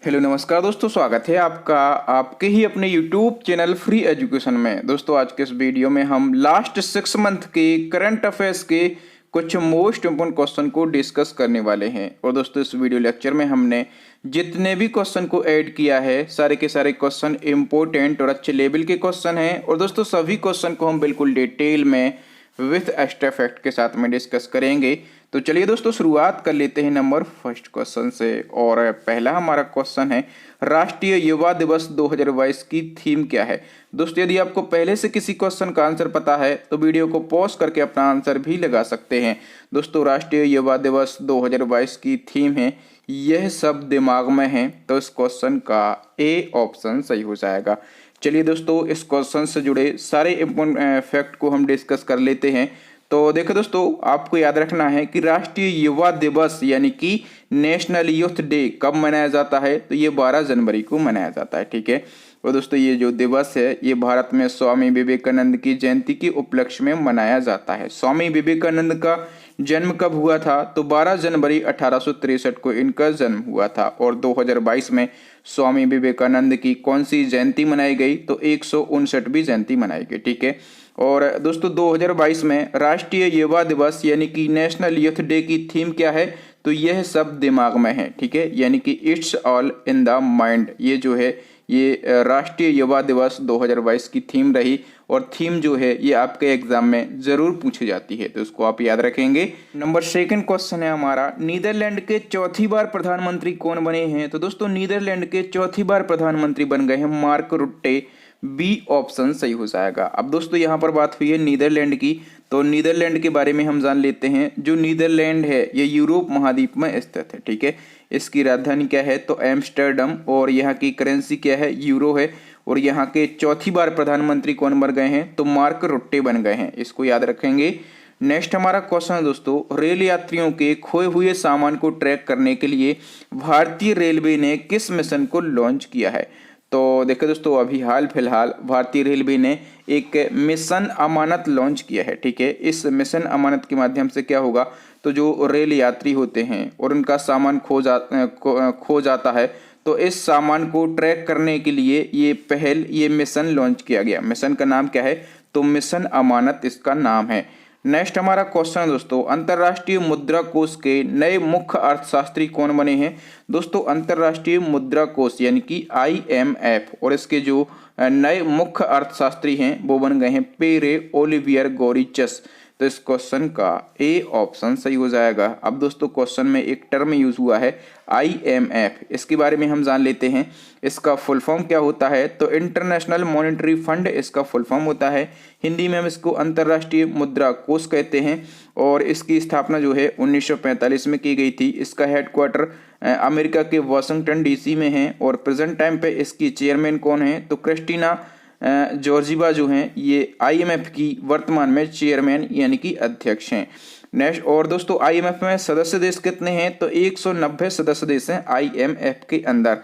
Hello नमस्कार दोस्तों, स्वागत है आपका आपके ही अपने YouTube चैनल फ्री एजुकेशन में। दोस्तों आज के इस वीडियो में हम लास्ट 6 मंथ के करंट अफेयर्स के कुछ मोस्ट इम्पोर्टेंट क्वेश्चन को डिस्कस करने वाले हैं। और दोस्तों इस वीडियो लेक्चर में हमने जितने भी क्वेश्चन को ऐड किया है सारे के सारे क्वेश्चन इम्पोर्टेंट और अच्छे लेवल के क्वेश्चन हैं। और दोस्तों सभी क्वेश्चन को हम बिल्कुल डिटेल में विथ एक्स्ट्रा फैक्ट के साथ में डिस्कस करेंगे। तो चलिए दोस्तों शुरुआत कर लेते हैं नंबर फर्स्ट क्वेश्चन से। और पहला हमारा क्वेश्चन है, राष्ट्रीय युवा दिवस 2022 की थीम क्या है। दोस्तों यदि आपको पहले से किसी क्वेश्चन का आंसर पता है तो वीडियो को पॉज करके अपना आंसर भी लगा सकते हैं। दोस्तों राष्ट्रीय युवा दिवस 2022 की थीम है यह सब दिमाग में है, तो इस क्वेश्चन का ए ऑप्शन सही हो जाएगा। चलिए दोस्तों इस क्वेश्चन से जुड़े सारे इम्पोर्टेंट फैक्ट को हम डिस्कस कर लेते हैं। तो देखो दोस्तों, आपको याद रखना है कि राष्ट्रीय युवा दिवस यानी कि नेशनल यूथ डे कब मनाया जाता है, तो ये 12 जनवरी को मनाया जाता है। ठीक है। और दोस्तों ये जो दिवस है ये भारत में स्वामी विवेकानंद की जयंती के उपलक्ष्य में मनाया जाता है। स्वामी विवेकानंद का जन्म कब हुआ था, तो 12 जनवरी 1863 को इनका जन्म हुआ था। और 2022 में स्वामी विवेकानंद की कौन सी जयंती मनाई गई, तो 159वीं जयंती मनाई गई। ठीक है। और दोस्तों 2022 में राष्ट्रीय युवा दिवस यानी कि नेशनल यूथ डे की थीम क्या है, तो यह सब दिमाग में है। ठीक है, यानी कि it's all in the mind. ये जो है ये राष्ट्रीय युवा दिवस 2022 की थीम रही। और थीम जो है ये आपके एग्जाम में जरूर पूछी जाती है, तो इसको आप याद रखेंगे। नंबर सेकंड क्वेश्चन है हमारा, नीदरलैंड के चौथी बार प्रधानमंत्री कौन बने हैं। तो दोस्तों नीदरलैंड के चौथी बार प्रधानमंत्री बन गए हैं मार्क रुट्टे। बी ऑप्शन सही हो जाएगा। अब दोस्तों यहाँ पर बात हुई है नीदरलैंड की, तो नीदरलैंड के बारे में हम जान लेते हैं। जो नीदरलैंड है ये यूरोप महाद्वीप में स्थित है। ठीक है। इसकी राजधानी क्या है, तो एम्स्टर्डम। और यहाँ की करेंसी क्या है, यूरो है। और यहाँ के चौथी बार प्रधानमंत्री कौन बन गए हैं, तो मार्क रुट्टे बन गए हैं। इसको याद रखेंगे। नेक्स्ट हमारा क्वेश्चन है दोस्तों, रेल यात्रियों के खोए हुए सामान को ट्रैक करने के लिए भारतीय रेलवे ने किस मिशन को लॉन्च किया है। तो देखो दोस्तों अभी हाल फिलहाल भारतीय रेलवे ने एक मिशन अमानत लॉन्च किया है। ठीक है। इस मिशन अमानत के माध्यम से क्या होगा, तो जो रेल यात्री होते हैं और उनका सामान खो जाता है, तो इस सामान को ट्रैक करने के लिए ये मिशन लॉन्च किया गया। मिशन का नाम क्या है, तो मिशन अमानत इसका नाम है। नेक्स्ट हमारा क्वेश्चन है दोस्तों, अंतर्राष्ट्रीय मुद्रा कोष के नए मुख्य अर्थशास्त्री कौन बने हैं। दोस्तों अंतर्राष्ट्रीय मुद्रा कोष यानी कि IMF और इसके जो नए मुख्य अर्थशास्त्री हैं वो बन गए हैं पेरे ओलिवियर गोरिचस। तो इस क्वेश्चन का ए ऑप्शन सही हो जाएगा। अब दोस्तों क्वेश्चन में एक टर्म यूज हुआ है IMF, इसके बारे में हम जान लेते हैं। इसका फुल फॉर्म क्या होता है, तो इंटरनेशनल मॉनेटरी फंड इसका फुल फॉर्म होता है। हिंदी में हम इसको अंतर्राष्ट्रीय मुद्रा कोष कहते हैं। और इसकी स्थापना जो है 1945 में की गई थी। इसका हेडक्वार्टर अमेरिका के वाशिंगटन DC में है। और प्रेजेंट टाइम पे इसकी चेयरमैन कौन है, तो क्रिस्टीना जॉर्जिवा जो हैं ये IMF की वर्तमान में चेयरमैन यानी कि अध्यक्ष हैं। नेक्स्ट और दोस्तों IMF में सदस्य देश कितने हैं, तो 190 सदस्य देश हैं IMF के अंदर।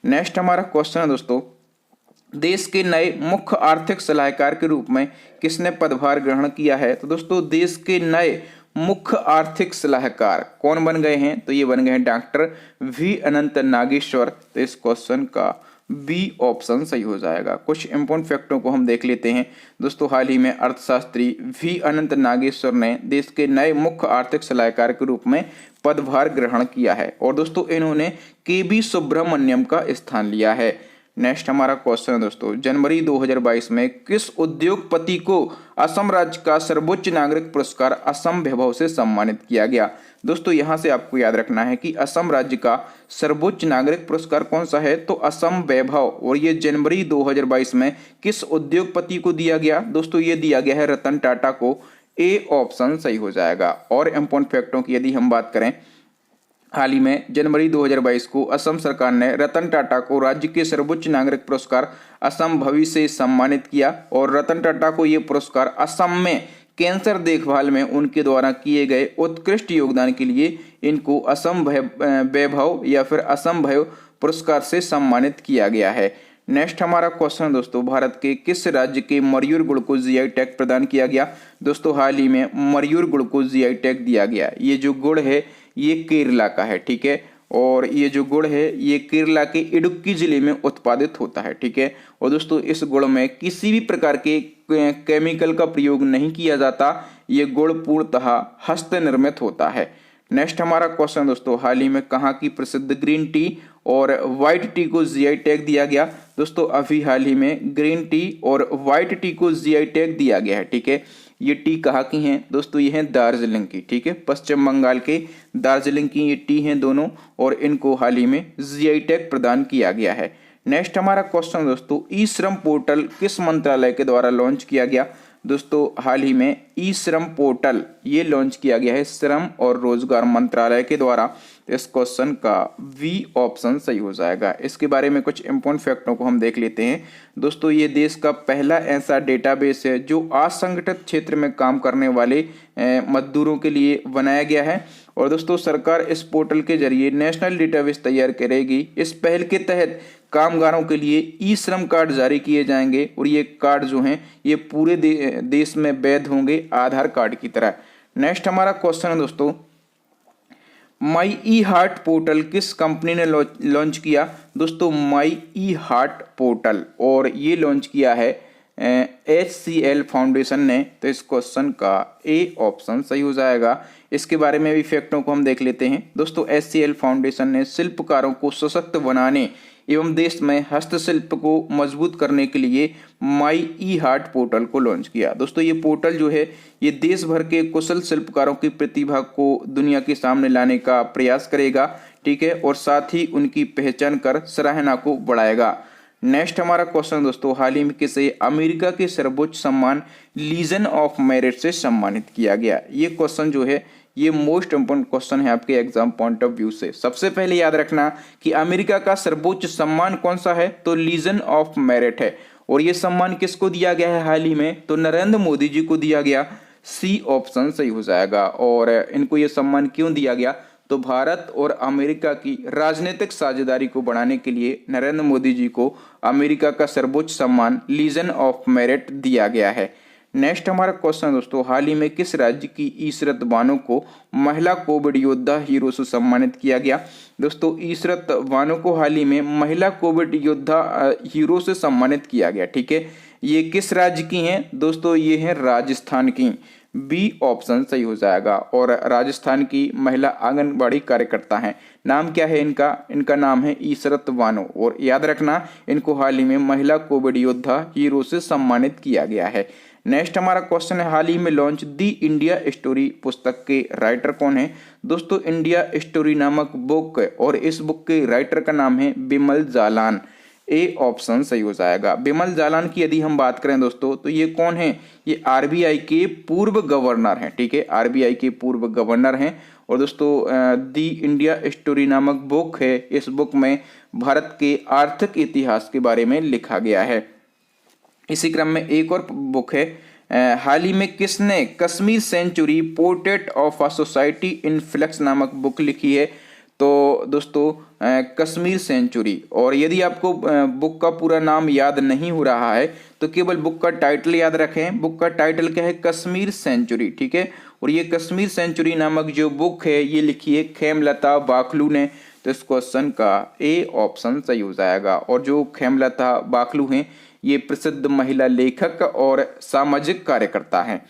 नेक्स्ट हमारा क्वेश्चन है दोस्तों, देश के नए मुख्य आर्थिक सलाहकार के रूप में किसने पदभार ग्रहण किया है। तो दोस्तों देश के नए मुख्य आर्थिक सलाहकार कौन बन गए हैं, तो ये बन गए हैं डॉक्टर V अनंत नागेश्वर। तो इस क्वेश्चन का बी ऑप्शन सही हो जाएगा। कुछ इंपॉर्टेंट फैक्टों को हम देख लेते हैं दोस्तों। हाल ही में अर्थशास्त्री V अनंत नागेश्वर ने देश के नए मुख्य आर्थिक सलाहकार के रूप में पदभार ग्रहण किया है। और दोस्तों इन्होंने KB सुब्रमण्यम का स्थान लिया है। नेक्स्ट हमारा क्वेश्चन है दोस्तों, जनवरी 2022 में किस उद्योगपति को असम राज्य का सर्वोच्च नागरिक पुरस्कार असम वैभव से सम्मानित किया गया। दोस्तों यहां से आपको याद रखना है कि असम राज्य का सर्वोच्च नागरिक पुरस्कार कौन सा है, तो असम वैभव। और ये जनवरी 2022 में किस उद्योगपति को दिया गया, दोस्तों ये दिया गया है रतन टाटा को। ए ऑप्शन सही हो जाएगा। और इम्पोर्टेंट फैक्टों की यदि हम बात करें, हाल ही में जनवरी 2022 को असम सरकार ने रतन टाटा को राज्य के सर्वोच्च नागरिक पुरस्कार असम भवी से सम्मानित किया। और रतन टाटा को ये पुरस्कार असम में कैंसर देखभाल में उनके द्वारा किए गए उत्कृष्ट योगदान के लिए इनको असम वैभव या फिर असम भैव पुरस्कार से सम्मानित किया गया है। नेक्स्ट हमारा क्वेश्चन है दोस्तों, भारत के किस राज्य के मयूर गुड़ को GI टैग प्रदान किया गया। दोस्तों हाल ही में मयूर गुड़ को GI टैग दिया गया। ये जो गुड़ है ये केरला का है। ठीक है। और ये जो गुड़ है ये केरला के इडुक्की जिले में उत्पादित होता है। ठीक है, और दोस्तों इस गुड़ में किसी भी प्रकार के केमिकल का प्रयोग नहीं किया जाता। ये गुड़ पूर्णतः हस्त निर्मित होता है। नेक्स्ट हमारा क्वेश्चन दोस्तों, हाल ही में कहाँ की प्रसिद्ध ग्रीन टी और व्हाइट टी को जीआई टैग दिया गया? दोस्तों अभी हाल ही में ग्रीन टी और व्हाइट टी को जीआई टैग दिया गया है। ठीक है, ये टी कहाँ की हैं दोस्तों? ये हैं दार्जिलिंग की। ठीक है, पश्चिम बंगाल के दार्जिलिंग की ये टी हैं दोनों, और इनको हाल ही में जीआई टैग प्रदान किया गया है। नेक्स्ट हमारा क्वेश्चन दोस्तों, ई श्रम पोर्टल किस मंत्रालय के द्वारा लॉन्च किया गया? दोस्तों हाल ही में ई श्रम पोर्टल ये लॉन्च किया गया है श्रम और रोजगार मंत्रालय के द्वारा। इस क्वेश्चन का बी ऑप्शन सही हो जाएगा। इसके बारे में कुछ इंपॉर्टेंट फैक्टों को हम देख लेते हैं। दोस्तों ये देश का पहला ऐसा डेटाबेस है जो असंगठित क्षेत्र में काम करने वाले मजदूरों के लिए बनाया गया है। और दोस्तों सरकार इस पोर्टल के जरिए नेशनल डेटाबेस तैयार करेगी। इस पहल के तहत कामगारों के लिए ई श्रम कार्ड जारी किए जाएंगे, और ये कार्ड जो हैं ये पूरे देश में वैध होंगे आधार कार्ड की तरह। नेक्स्ट हमारा क्वेश्चन है दोस्तों, माई ई हार्ट पोर्टल किस कंपनी ने लॉन्च किया? दोस्तों माई ई हार्ट पोर्टल और ये लॉन्च किया है HCL फाउंडेशन ने। तो इस क्वेश्चन का ए ऑप्शन सही हो जाएगा। इसके बारे में भी फैक्टों को हम देख लेते हैं। दोस्तों HCL फाउंडेशन ने शिल्पकारों को सशक्त बनाने एवं देश में हस्तशिल्प को मजबूत करने के लिए माई ई हार्ट पोर्टल को लॉन्च किया। दोस्तों ये पोर्टल जो है ये देश भर के कुशल शिल्पकारों की प्रतिभा को दुनिया के सामने लाने का प्रयास करेगा। ठीक है, और साथ ही उनकी पहचान कर सराहना को बढ़ाएगा। नेक्स्ट हमारा क्वेश्चन दोस्तों, हाल ही में किसे अमेरिका के सर्वोच्च सम्मान लीजन ऑफ मेरिट से सम्मानित किया गया? ये क्वेश्चन जो है ये मोस्ट इंपोर्टेंट क्वेश्चन है आपके एग्जाम पॉइंट ऑफ व्यू से। सबसे पहले याद रखना कि अमेरिका का सर्वोच्च सम्मान कौन सा है? तो लीजन ऑफ मेरिट है। और ये सम्मान किसको दिया गया है हाल ही में? तो नरेंद्र मोदी जी को दिया गया। सी ऑप्शन सही हो जाएगा। और इनको ये सम्मान क्यों दिया गया? तो भारत और अमेरिका की राजनीतिक साझेदारी को बढ़ाने के लिए नरेंद्र मोदी जी को अमेरिका का सर्वोच्च सम्मान लीजन ऑफ मेरिट दिया गया है। नेक्स्ट हमारा क्वेश्चन दोस्तों, हाल ही में किस राज्य की ईशरत बानो को महिला कोविड योद्धा हीरो से सम्मानित किया गया? दोस्तों ईशरत बानो को हाल ही में महिला कोविड योद्धा हीरो से सम्मानित किया गया। ठीक है, ये किस राज्य की हैं? दोस्तों ये हैं राजस्थान की। बी ऑप्शन सही हो जाएगा। और राजस्थान की महिला आंगनबाड़ी कार्यकर्ता हैं। नाम क्या है इनका? इनका नाम है ईशरत बानो। और याद रखना इनको हाल ही में महिला कोविड योद्धा हीरो से सम्मानित किया गया है। नेक्स्ट हमारा क्वेश्चन है, हाल ही में लॉन्च दी इंडिया स्टोरी पुस्तक के राइटर कौन है? दोस्तों इंडिया स्टोरी नामक बुक और इस बुक के राइटर का नाम है बिमल जालान। ए ऑप्शन सही हो जाएगा। बिमल जालान की यदि हम बात करें दोस्तों तो ये कौन है? ये आरबीआई के पूर्व गवर्नर हैं। ठीक है, आरबीआई के पूर्व गवर्नर हैं। और दोस्तों दी इंडिया स्टोरी नामक बुक है। इस बुक में भारत के आर्थिक इतिहास के बारे में लिखा गया है। इसी क्रम में एक और बुक है, हाल ही में किसने Kashmir century portrait of a society in flux नामक बुक लिखी है? तो दोस्तों कश्मीर सेंचुरी। और यदि आपको बुक का पूरा नाम याद नहीं हो रहा है तो केवल बुक का टाइटल याद रखें। बुक का टाइटल क्या है? कश्मीर सेंचुरी। ठीक है, और ये कश्मीर सेंचुरी नामक जो बुक है ये लिखी है खेमलता बाखलू ने। तो इस क्वेश्चन का ए ऑप्शन सही हो जाएगा। और जो खेमलता बाखलू हैं ये प्रसिद्ध महिला लेखक और सामाजिक कार्यकर्ता हैं।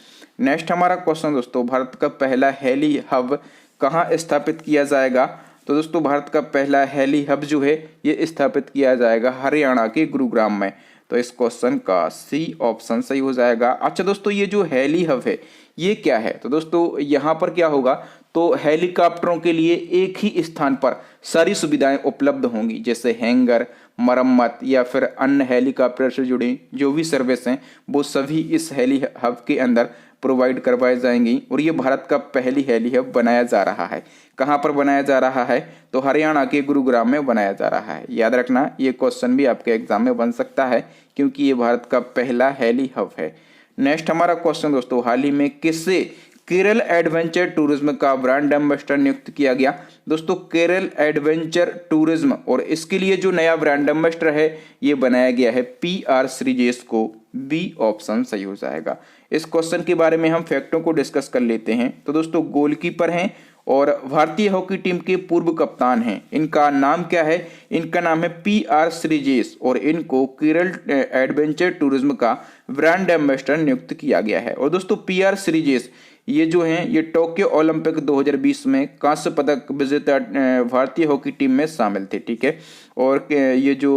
नेक्स्ट हमारा क्वेश्चन दोस्तों, भारत का पहला हेली हब कहाँ स्थापित किया जाएगा? तो दोस्तों भारत का पहला हेली हब जो है ये स्थापित किया जाएगा हरियाणा के गुरुग्राम में। तो इस क्वेश्चन का सी ऑप्शन सही हो जाएगा। अच्छा दोस्तों ये जो हेली हब है ये क्या है? तो दोस्तों यहाँ पर क्या होगा? तो हेलीकॉप्टरों के लिए एक ही स्थान पर सारी सुविधाएं उपलब्ध होंगी, जैसे हैंगर, मरम्मत या फिर अन्य हेलीकॉप्टर से जुड़ी जो भी सर्विस हैं वो सभी इस हेली हब के अंदर प्रोवाइड करवाई जाएंगी। और ये भारत का पहली हेली हब बनाया जा रहा है। कहाँ पर बनाया जा रहा है? तो हरियाणा के गुरुग्राम में बनाया जा रहा है। याद रखना ये क्वेश्चन भी आपके एग्जाम में बन सकता है क्योंकि ये भारत का पहला हेली हब है। नेक्स्ट हमारा क्वेश्चन दोस्तों, हाल ही में किससे केरल एडवेंचर टूरिज्म का ब्रांड एम्बेसडर नियुक्त किया गया? दोस्तों केरल एडवेंचर टूरिज्म और इसके लिए जो नया ब्रांड एम्बेसडर है ये बनाया गया है PR श्रीजेश को। बी ऑप्शन सही हो जाएगा। इस क्वेश्चन के बारे में हम फैक्टों को डिस्कस कर लेते हैं। तो दोस्तों गोलकीपर हैं और भारतीय हॉकी टीम के पूर्व कप्तान हैं। इनका नाम क्या है? इनका नाम है PR श्रीजेश और इनको केरल एडवेंचर टूरिज्म का ब्रांड एम्बेसडर नियुक्त किया गया है। और दोस्तों PR श्रीजेश ये जो हैं ये टोक्यो ओलंपिक 2020 में कांस्य पदक विजेता भारतीय हॉकी टीम में शामिल थे। ठीक है, और ये जो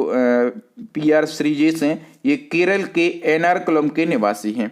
PR श्रीजेश हैं ये केरल के एर्नाकुलम के निवासी हैं।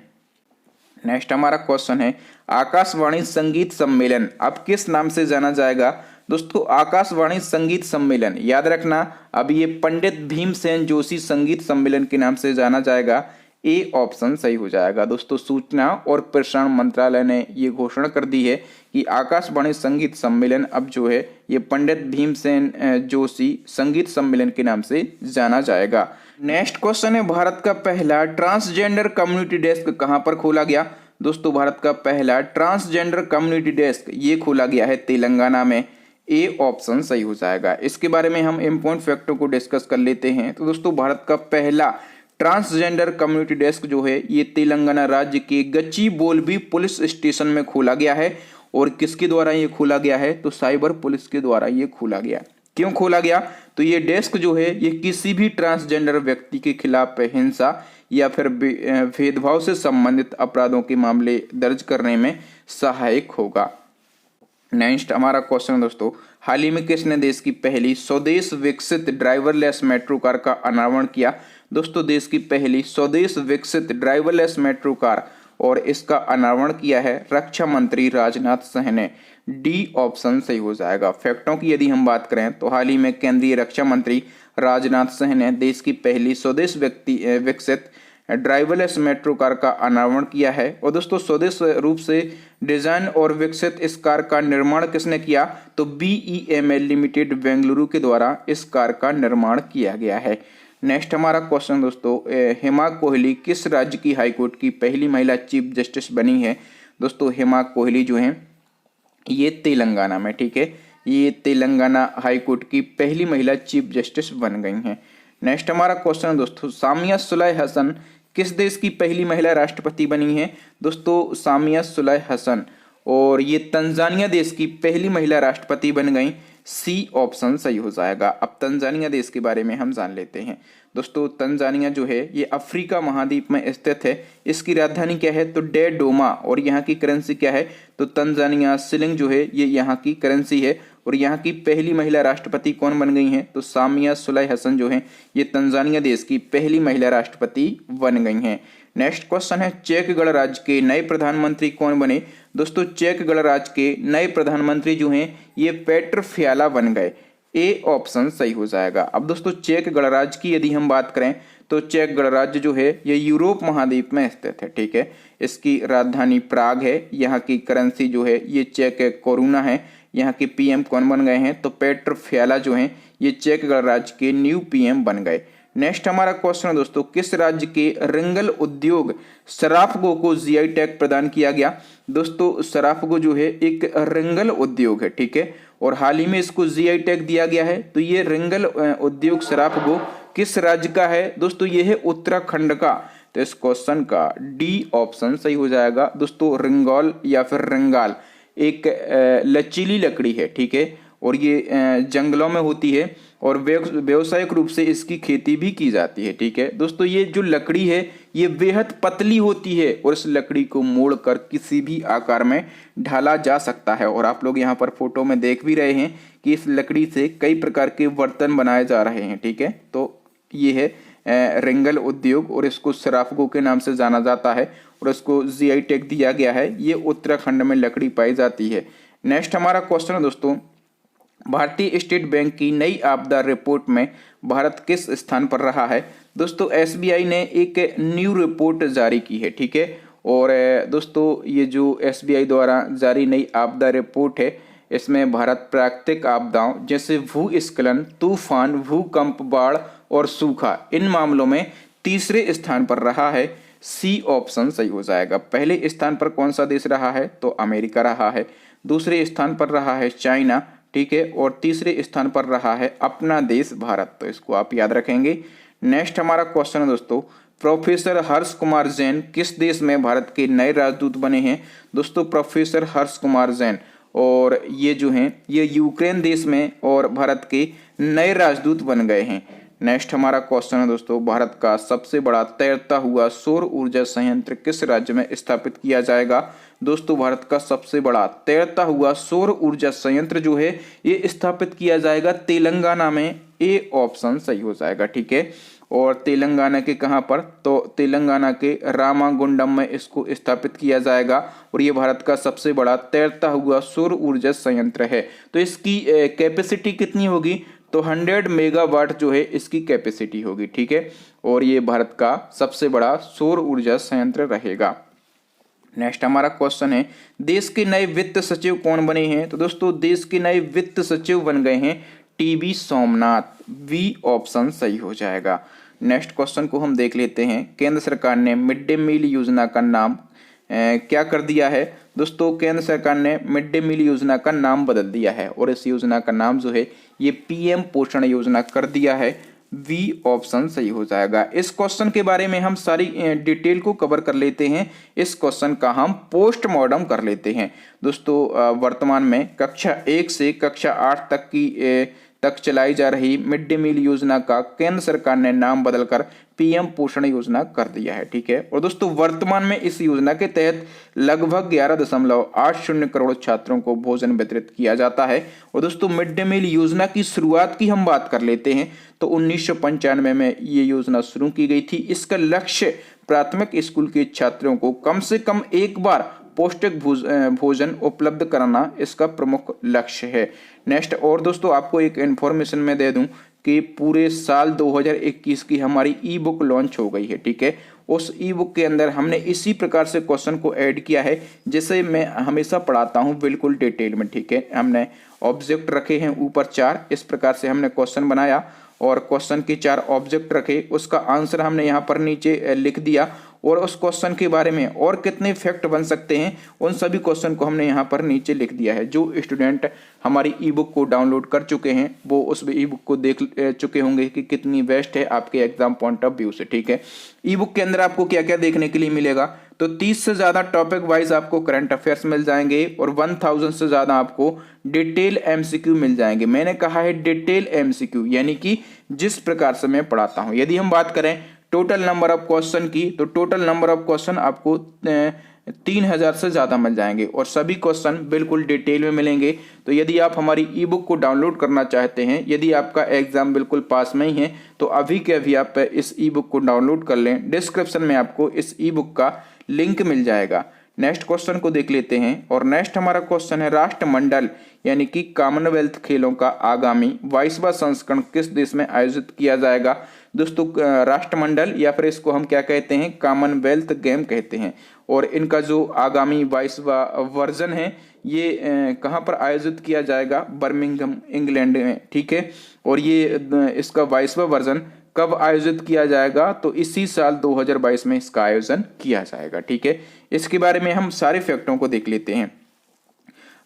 नेक्स्ट हमारा क्वेश्चन है आकाशवाणी संगीत सम्मेलन अब किस नाम से जाना जाएगा? दोस्तों आकाशवाणी संगीत सम्मेलन याद रखना अब ये पंडित भीमसेन जोशी संगीत सम्मेलन के नाम से जाना जाएगा। ए ऑप्शन सही हो जाएगा। दोस्तों सूचना और प्रसारण मंत्रालय ने ये घोषणा कर दी है कि आकाशवाणी संगीत सम्मेलन अब जो है ये पंडित भीमसेन जोशी संगीत सम्मेलन के नाम से जाना जाएगा। नेक्स्ट क्वेश्चन है भारत का पहला ट्रांसजेंडर कम्युनिटी डेस्क कहां पर खोला गया? दोस्तों भारत का पहला ट्रांसजेंडर कम्युनिटी डेस्क ये खोला गया है तेलंगाना में। ए ऑप्शन सही हो जाएगा। इसके बारे में हम इम्पोर्टेंट फैक्टों को डिस्कस कर लेते हैं। तो दोस्तों भारत का पहला ट्रांसजेंडर कम्युनिटी डेस्क जो है ये तेलंगाना राज्य के गच्चीबोलिबी पुलिस स्टेशन में खोला गया है। और किसके द्वारा ये खोला गया है? तो साइबर पुलिस के द्वारा ये खोला गया। क्यों खोला गया? तो ये डेस्क जो है ये किसी भी ट्रांसजेंडर व्यक्ति के खिलाफ हिंसा या फिर भेदभाव से संबंधित अपराधों के मामले दर्ज करने में सहायक होगा। नेक्स्ट हमारा क्वेश्चन दोस्तों हाल ही में किसने देश की पहली स्वदेश विकसित ड्राइवरलेस मेट्रो कार का अनावरण किया? दोस्तों देश की पहली स्वदेश विकसित ड्राइवरलेस मेट्रो कार और इसका अनावरण किया है रक्षा मंत्री राजनाथ सिंह ने। डी ऑप्शन सही हो जाएगा। फैक्टों की यदि हम बात करें तो हाल ही में केंद्रीय रक्षा मंत्री राजनाथ सिंह ने देश की पहली स्वदेश विकसित ड्राइवरलेस मेट्रो कार का अनावरण किया है। और दोस्तों स्वदेश रूप से डिजाइन और विकसित इस कार का निर्माण किसने किया? तो BEML लिमिटेड बेंगलुरु के द्वारा इस कार का निर्माण किया गया है। नेक्स्ट हमारा क्वेश्चन दोस्तों हेमा कोहली किस राज्य की हाईकोर्ट की पहली महिला चीफ जस्टिस बनी है? दोस्तों हेमा कोहली जो है ये तेलंगाना में, ठीक है, ये तेलंगाना हाईकोर्ट की पहली महिला चीफ जस्टिस बन गई हैं। नेक्स्ट हमारा क्वेश्चन दोस्तों सामिया सुलह हसन किस देश की पहली महिला राष्ट्रपति बनी है? दोस्तों सामिया सुलह हसन और ये तंजानिया देश की पहली महिला राष्ट्रपति बन गई। सी ऑप्शन सही हो जाएगा। अब तंजानिया देश के बारे में हम जान लेते हैं। दोस्तों तंजानिया जो है ये अफ्रीका महाद्वीप में स्थित है। इसकी राजधानी क्या है? तो डोडोमा। और यहाँ की करेंसी क्या है? तो तंजानिया शिलिंग जो है ये यहाँ की करेंसी है। और यहाँ की पहली महिला राष्ट्रपति कौन बन गई हैं? तो सामिया सुलह हसन जो है ये तंजानिया देश की पहली महिला राष्ट्रपति बन गई हैं। नेक्स्ट क्वेश्चन है चेक गणराज्य के नए प्रधानमंत्री कौन बने? दोस्तों चेक गणराज्य के नए प्रधानमंत्री जो हैं ये पेट्र फियाला बन गए। ए ऑप्शन सही हो जाएगा। अब दोस्तों चेक गणराज्य की यदि हम बात करें तो चेक गणराज्य जो है ये यूरोप महाद्वीप में स्थित है, ठीक है। इसकी राजधानी प्राग है। यहाँ की करेंसी जो है ये चेक कोरोना है। यहाँ के PM कौन बन गए हैं? तो पेट्र फियाला जो हैं ये चेक गणराज्य के न्यू PM बन गए। नेक्स्ट हमारा क्वेश्चन है दोस्तों किस राज्य के रिंगल उद्योग सराफगो को GI टैग प्रदान किया गया? दोस्तों सराफगो जो है एक रिंगल उद्योग है, ठीक है, और हाल ही में इसको GI टैग दिया गया है। तो ये रिंगल उद्योग सराफगो किस राज्य का है? दोस्तों ये है उत्तराखंड का। तो इस क्वेश्चन का डी ऑप्शन सही हो जाएगा। दोस्तों रिंगौल या फिर रिंगाल एक लचीली लकड़ी है, ठीक है, और ये जंगलों में होती है और व्यावसायिक रूप से इसकी खेती भी की जाती है, ठीक है। दोस्तों ये जो लकड़ी है ये बेहद पतली होती है और इस लकड़ी को मोड़कर किसी भी आकार में ढाला जा सकता है। और आप लोग यहाँ पर फोटो में देख भी रहे हैं कि इस लकड़ी से कई प्रकार के बर्तन बनाए जा रहे हैं, ठीक है। तो ये है रिंगल उद्योग और इसको सराफगो के नाम से जाना जाता है और इसको GI टैग दिया गया है। ये उत्तराखंड में लकड़ी पाई जाती है। नेक्स्ट हमारा क्वेश्चन है दोस्तों भारतीय स्टेट बैंक की नई आपदा रिपोर्ट में भारत किस स्थान पर रहा है? दोस्तों SBI ने एक न्यू रिपोर्ट जारी की है, ठीक है, और दोस्तों ये जो SBI द्वारा जारी नई आपदा रिपोर्ट है इसमें भारत प्राकृतिक आपदाओं जैसे भूस्खलन, तूफान, भूकंप, बाढ़ और सूखा इन मामलों में तीसरे स्थान पर रहा है। सी ऑप्शन सही हो जाएगा। पहले स्थान पर कौन सा देश रहा है? तो अमेरिका रहा है। दूसरे स्थान पर रहा है चाइना, ठीक है, और तीसरे स्थान पर रहा है अपना देश भारत। तो इसको आप याद रखेंगे। नेक्स्ट हमारा क्वेश्चन है दोस्तों प्रोफेसर हर्ष कुमार जैन किस देश में भारत के नए राजदूत बने हैं? दोस्तों प्रोफेसर हर्ष कुमार जैन और ये जो हैं ये यूक्रेन देश में और भारत के नए राजदूत बन गए हैं। नेक्स्ट हमारा क्वेश्चन है दोस्तों, भारत का सबसे बड़ा तैरता हुआ सौर ऊर्जा संयंत्र किस राज्य में स्थापित किया जाएगा? दोस्तों भारत का सबसे बड़ा तैरता हुआ सौर ऊर्जा संयंत्र जो है ये स्थापित किया जाएगा तेलंगाना में। ए ऑप्शन सही हो जाएगा, ठीक है। और तेलंगाना के कहां पर? तो तेलंगाना के रामागुंडम में इसको स्थापित किया जाएगा और ये भारत का सबसे बड़ा तैरता हुआ सौर ऊर्जा संयंत्र है। तो इसकी कैपेसिटी कितनी होगी? तो 100 मेगावाट जो है इसकी कैपेसिटी होगी, ठीक है। और ये भारत का सबसे बड़ा सौर ऊर्जा संयंत्र रहेगा। नेक्स्ट हमारा क्वेश्चन है, देश के नए वित्त सचिव कौन बने हैं? तो दोस्तों देश के नए वित्त सचिव बन गए हैं टीबी सोमनाथ। बी ऑप्शन सही हो जाएगा। नेक्स्ट क्वेश्चन को हम देख लेते हैं, केंद्र सरकार ने मिड डे मील योजना का नाम क्या कर दिया है? दोस्तों केंद्र सरकार ने मिड डे मील योजना का नाम बदल दिया है और इस योजना का नाम जो है ये पीएम पोषण योजना कर दिया है। वी ऑप्शन सही हो जाएगा। इस क्वेश्चन के बारे में हम सारी डिटेल को कवर कर लेते हैं। इस क्वेश्चन का हम पोस्टमार्टम कर लेते हैं। दोस्तों वर्तमान में कक्षा 1 से कक्षा 8 तक चलाई जा रही मिड डे मील योजना का केंद्र सरकार ने नाम बदलकर पीएम पोषण योजना कर दिया है, ठीक है। और दोस्तों वर्तमान में इस योजना के तहत लगभग 11.80 करोड़ छात्रों को भोजन वितरित किया जाता है। और दोस्तों मिड डे मील योजना की शुरुआत की हम बात कर लेते हैं तो 1995 में ये योजना शुरू की गई थी। इसका लक्ष्य प्राथमिक स्कूल के छात्रों को कम से कम एक बार पौष्टिक भोजन उपलब्ध कराना इसका प्रमुख लक्ष्य है। नेक्स्ट और दोस्तों आपको एक इन्फॉर्मेशन मैं दे दूं कि पूरे साल 2021 की हमारी ई बुक लॉन्च हो गई है, ठीक है। उस ई बुक के अंदर हमने इसी प्रकार से क्वेश्चन को ऐड किया है जैसे मैं हमेशा पढ़ाता हूं, बिल्कुल डिटेल में, ठीक है। हमने ऑब्जेक्ट रखे हैं ऊपर 4, इस प्रकार से हमने क्वेश्चन बनाया और क्वेश्चन के 4 ऑब्जेक्ट रखे, उसका आंसर हमने यहाँ पर नीचे लिख दिया और उस क्वेश्चन के बारे में और कितने फैक्ट बन सकते हैं उन सभी क्वेश्चन को हमने यहाँ पर नीचे लिख दिया है। जो स्टूडेंट हमारी ई बुक को डाउनलोड कर चुके हैं वो उस ई बुक को देख चुके होंगे कि कितनी बेस्ट है आपके एग्जाम पॉइंट ऑफ व्यू से, ठीक है। ई बुक के अंदर आपको क्या क्या देखने के लिए मिलेगा? तो 30 से ज्यादा टॉपिक वाइज आपको करंट अफेयर्स मिल जाएंगे और 1000 से ज्यादा आपको डिटेल एमसीक्यू मिल जाएंगे। मैंने कहा है डिटेल एमसीक्यू, यानी कि जिस प्रकार से मैं पढ़ाता हूं। यदि हम बात करें टोटल नंबर ऑफ क्वेश्चन की तो टोटल नंबर ऑफ क्वेश्चन आपको 3000 से ज्यादा मिल जाएंगे और सभी क्वेश्चन बिल्कुल डिटेल में मिलेंगे। तो यदि आप हमारी ई बुक को डाउनलोड करना चाहते हैं, यदि आपका एग्जाम बिल्कुल पास में ही है तो अभी के अभी आप इस ई बुक को डाउनलोड कर लें। डिस्क्रिप्शन में आपको इस ई बुक का लिंक मिल जाएगा। नेक्स्ट क्वेश्चन को देख लेते हैं और नेक्स्ट हमारा क्वेश्चन है, राष्ट्रमंडल यानी कि कॉमनवेल्थ खेलों का आगामी 22वां संस्करण किस देश में आयोजित किया जाएगा? दोस्तों राष्ट्रमंडल या फिर इसको हम क्या कहते हैं, कॉमनवेल्थ गेम कहते हैं। और इनका जो आगामी 22वां वर्जन है ये कहाँ पर आयोजित किया जाएगा? बर्मिंघम इंग्लैंड में, ठीक है। और ये इसका 22वां वर्जन कब आयोजित किया जाएगा? तो इसी साल 2022 में इसका आयोजन किया जाएगा, ठीक है। इसके बारे में हम सारे फैक्टों को देख लेते हैं।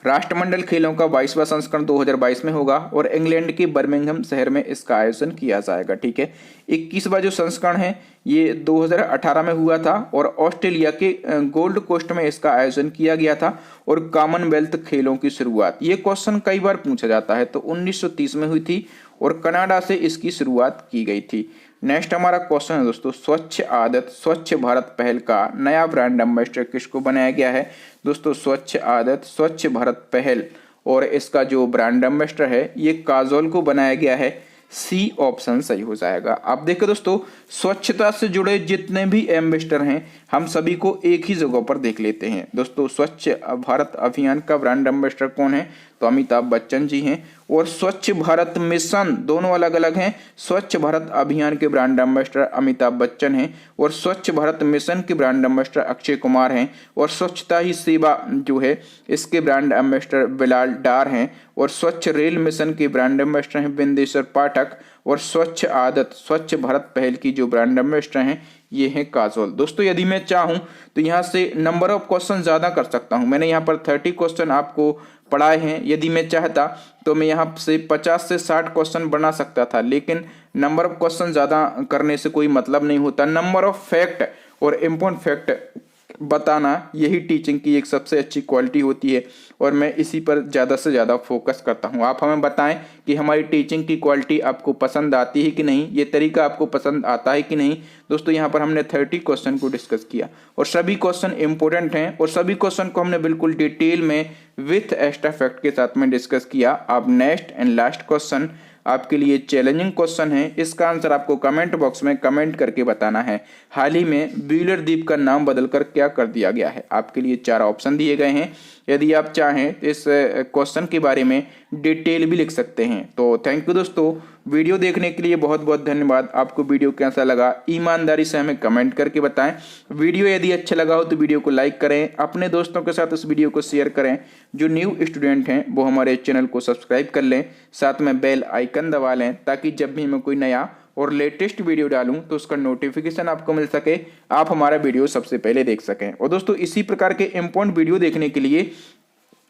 राष्ट्रमंडल खेलों का 22वां संस्करण 2022 में होगा और इंग्लैंड के बर्मिंघम शहर में इसका आयोजन किया जाएगा, ठीक है। 21वां जो संस्करण है ये 2018 में हुआ था और ऑस्ट्रेलिया के गोल्ड कोस्ट में इसका आयोजन किया गया था। और कॉमनवेल्थ खेलों की शुरुआत, ये क्वेश्चन कई बार पूछा जाता है, तो 1930 में हुई थी और कनाडा से इसकी शुरुआत की गई थी। नेक्स्ट हमारा क्वेश्चन है दोस्तों, स्वच्छ आदत स्वच्छ भारत पहल का नया ब्रांड एम्बेसडर किसको बनाया गया है? दोस्तों स्वच्छ आदत स्वच्छ भारत पहल और इसका जो ब्रांड एम्बेसडर है ये काजोल को बनाया गया है। सी ऑप्शन सही हो जाएगा। आप देखो दोस्तों स्वच्छता से जुड़े जितने भी एम्बेसडर हैं हम सभी को एक ही जगह पर देख लेते हैं। दोस्तों स्वच्छ भारत अभियान का ब्रांड एम्बेसडर कौन है? तो अमिताभ बच्चन जी हैं। और स्वच्छ भारत मिशन दोनों अलग अलग हैं। स्वच्छ भारत अभियान के ब्रांड एम्बेसडर अमिताभ बच्चन हैं और स्वच्छ भारत मिशन के ब्रांड एम्बेसडर अक्षय कुमार हैं। और स्वच्छता ही सेवा जो है इसके ब्रांड एम्बेसडर बिलाल डार हैं। और स्वच्छ रेल मिशन के ब्रांड एम्बेसडर हैं बिंदेश्वर पाठक। और स्वच्छ आदत स्वच्छ भारत पहल की जो ब्रांड एम्बेसडर हैं ये हैं काजोल। दोस्तों यदि मैं चाहूं तो यहाँ से नंबर ऑफ क्वेश्चन ज्यादा कर सकता हूं। मैंने यहाँ पर 30 क्वेश्चन आपको पढ़ाए हैं। यदि मैं चाहता तो मैं यहाँ से 50 से 60 क्वेश्चन बना सकता था, लेकिन नंबर ऑफ क्वेश्चन ज्यादा करने से कोई मतलब नहीं होता। नंबर ऑफ फैक्ट और इम्पोर्टेंट फैक्ट बताना यही टीचिंग की एक सबसे अच्छी क्वालिटी होती है और मैं इसी पर ज़्यादा से ज़्यादा फोकस करता हूँ। आप हमें बताएं कि हमारी टीचिंग की क्वालिटी आपको पसंद आती है कि नहीं, ये तरीका आपको पसंद आता है कि नहीं। दोस्तों यहाँ पर हमने 30 क्वेश्चन को डिस्कस किया और सभी क्वेश्चन इंपॉर्टेंट हैं और सभी क्वेश्चन को हमने बिल्कुल डिटेल में विथ एक्स्ट्रा फैक्ट के साथ में डिस्कस किया। अब नेक्स्ट एंड लास्ट क्वेश्चन आपके लिए चैलेंजिंग क्वेश्चन है, इसका आंसर आपको कमेंट बॉक्स में कमेंट करके बताना है। हाल ही में व्हीलर द्वीप का नाम बदलकर क्या कर दिया गया है। आपके लिए 4 ऑप्शन दिए गए हैं, यदि आप चाहें तो इस क्वेश्चन के बारे में डिटेल भी लिख सकते हैं। तो थैंक यू दोस्तों, वीडियो देखने के लिए बहुत बहुत धन्यवाद। आपको वीडियो कैसा लगा ईमानदारी से हमें कमेंट करके बताएं। वीडियो यदि अच्छा लगा हो तो वीडियो को लाइक करें, अपने दोस्तों के साथ इस वीडियो को शेयर करें। जो न्यू स्टूडेंट हैं वो हमारे चैनल को सब्सक्राइब कर लें, साथ में बेल आइकन दबा लें ताकि जब भी मैं कोई नया और लेटेस्ट वीडियो डालूं तो उसका नोटिफिकेशन आपको मिल सके, आप हमारा वीडियो सबसे पहले देख सकें। और दोस्तों इसी प्रकार के इम्पोर्टेंट वीडियो देखने के लिए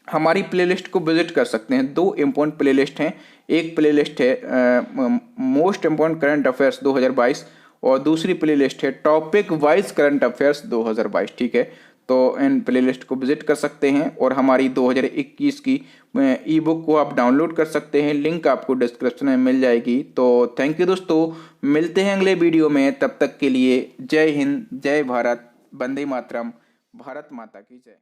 हमारी प्लेलिस्ट को विजिट कर सकते हैं। 2 इम्पोर्टेंट प्लेलिस्ट हैं, एक प्लेलिस्ट है मोस्ट इम्पोर्टेंट करंट अफेयर्स 2022 और दूसरी प्लेलिस्ट है टॉपिक वाइज करंट अफेयर्स 2022। ठीक है, तो इन प्लेलिस्ट को विजिट कर सकते हैं और हमारी 2021 की ई बुक को आप डाउनलोड कर सकते हैं, लिंक आपको डिस्क्रिप्शन में मिल जाएगी। तो थैंक यू दोस्तों, मिलते हैं अगले वीडियो में, तब तक के लिए जय हिंद, जय भारत, वंदे मातरम, भारत माता की जय।